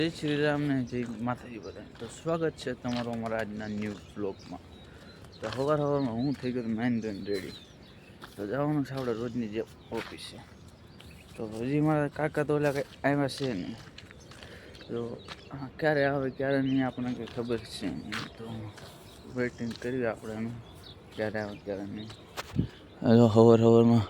જય શ્રી રામ ને જય માતાજી બધાને. તો સ્વાગત છે તમારું અમારા આજના ન્યૂ બ્લોગમાં. તો સવારમાં હું થઈ ગયો મેન રેડી. તો જવાનું છે આપણે રોજની જે ઓફિસ છે. તો હજી મારા કાકા તો ઓલા કંઈ આવ્યા છે નહીં. તો ક્યારે આવે ક્યારે નહીં આપણને કંઈ ખબર છે નહીં. તો વેઇટિંગ કરીએ આપણે એનું ક્યારે આવે ક્યારે નહીં. હલો સવારમાં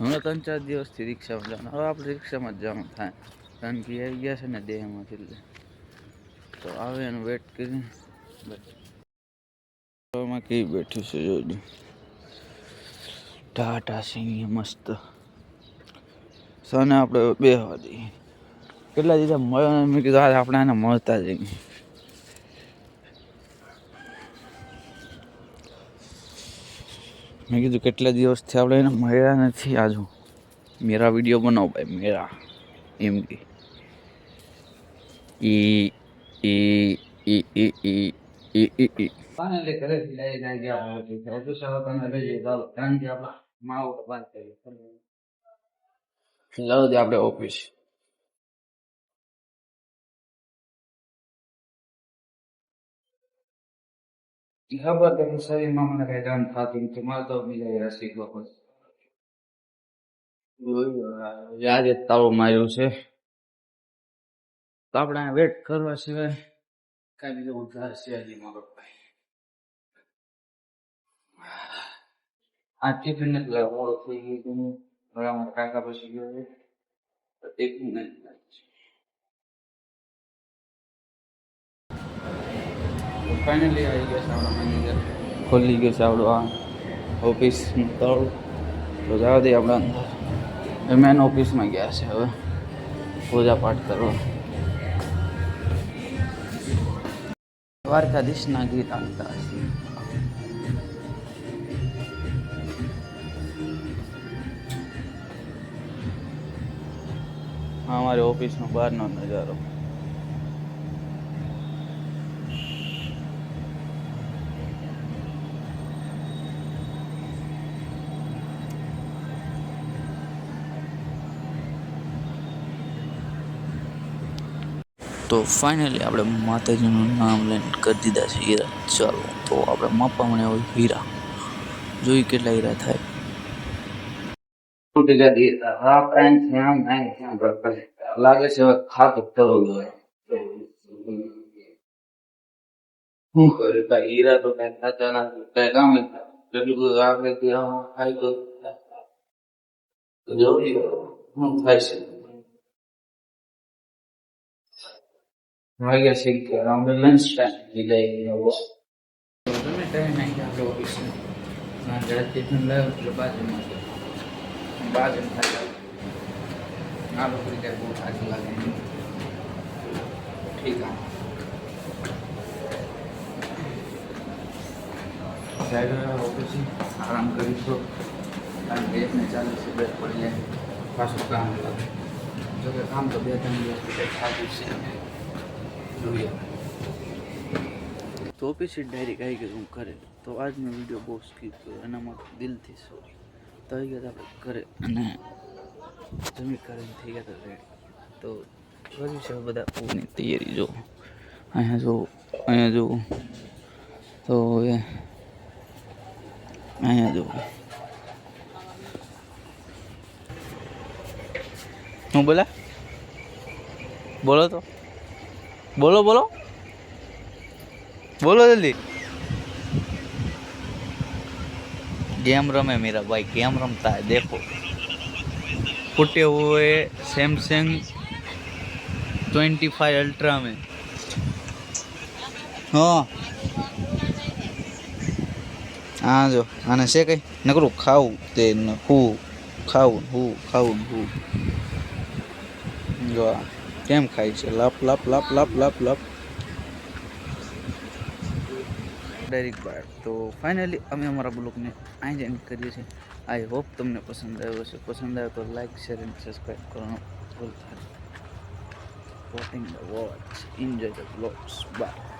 હમણાં 3-4 દિવસથી રિક્ષામાં જવાનું. હવે આપણે રિક્ષામાં જ જવાનું થાય, કારણ કે આવી ગયા છે ને દેહમાંથી. એટલે તો આવે એનું વેટ કરી માં કઈ બેઠું છે જોજો. ટાટા સિંહ મસ્ત સને આપણે બેહવા દઈએ. કેટલા દીધા મળ્યો મેં કીધું આજે આપણે એને મળતા જઈએ. મેં કીધું કેટલા દિવસથી આપણે એને મળ્યા નથી. આજુ મેરા વિડીયો બનાવો ભાઈ, મેરા એમ કે ફાઇનલી ઘરેથી લઈ જાય ગયા ઓફિસ. હવે તમે લઈ જઈએ ચાલો, કારણ કે આપણા માવો વાત કરીએ. ચાલો દે આપણે ઓફિસ. ખબર કે શરીરમાં મને કઈ કામ થતું નથી. મારે તો બીજા યાર શીખવા પડશે. આજે તાળો માર્યો છે તો આપણે વેટ કરવા સિવાય કઈ બીજો ઉધાર છે હજી મારો ભાઈ. આ ટિફિન એટલે મોડો થઈ ગયું. હવે અમારા કાકા પછી ગયો છે તો ટિફિન ફાઇનલી આવી ગયા છે આપણા મેનેજર. ખોલી ગયો છે આપણું આ ઓફિસ તાળું. તો જવા દઈએ આપણે અંદર. મેન ઓફિસમાં ગયા છે હવે પૂજા પાઠ કરવા. દ્વારકાધીશના ગીત આવતા હશે. હા, અમારી ઓફિસનો બહારનો નજારો. તો ફાઇનલી આપણે માતાજીનું નામ લઈને કરી દીધા છે હીરા. ચાલો તો આપણે માપામણે હોય હીરા જોઈ કેટલા હીરા થાય. લાગે છે હવે ખાતું કરવું જોઈએ. શું કરે કઈ હીરા તો કઈ ખાતા ના કઈ કામ કેટલું બધું આપણે ખાય તો જોઈએ શું થાય છે. વાગ્યા છે કે અમે લંચ ટાઈમ લઈ તમે ટાઈમ આવી ગયા આપણે ઓફિસમાં. ટિફિન લાવ્યો એટલે બાજુમાં થાય આ લોકો રીતે બહુ થાકી લાગે. ઠીક સાહેબ ઓફિસ આરામ કરીશું, કારણ કે એકને 40 બેટ પડી જાય પાછું કામ લાગે. જોકે કામ તો 2-3 દિવસથી કંઈક થાકી છે જોઈએ. તો ઓફિસ ડાયરેક્ટ આવી ગયું હું ઘરે. તો આજનો વિડીયો બહુ સ્કીપ કર્યો એના માટે દિલથી સોરી. તો આવી ગયા આપણે ઘરે અને જમી કરીને થઈ ગયા હતા રેડી. તો કર્યું છે બધા ઓની તૈયારી. જો અહીંયા જો તો હવે અહીંયા જો હું બોલો તો બોલો જલ્દી. गेम रमे मेरा भाई, गेम रमता है देखो. फुटे हुए सैमसंग 25 अल्ट्रा में. हाँ हाँ जो आने से कहीं नकरो खाऊं ते न खाऊं जो केम खाई से लप डायरेक्ट बार. तो फाइनली अमे अमरा ब्लॉग ने आई एंड करिए छे. आई होप तमने पसंद आयो हशे. पसंद आयो तो लाइक शेर एंड सब्सक्राइब करना भूलता नहीं. Watching the watch enjoy the blogs. Bye.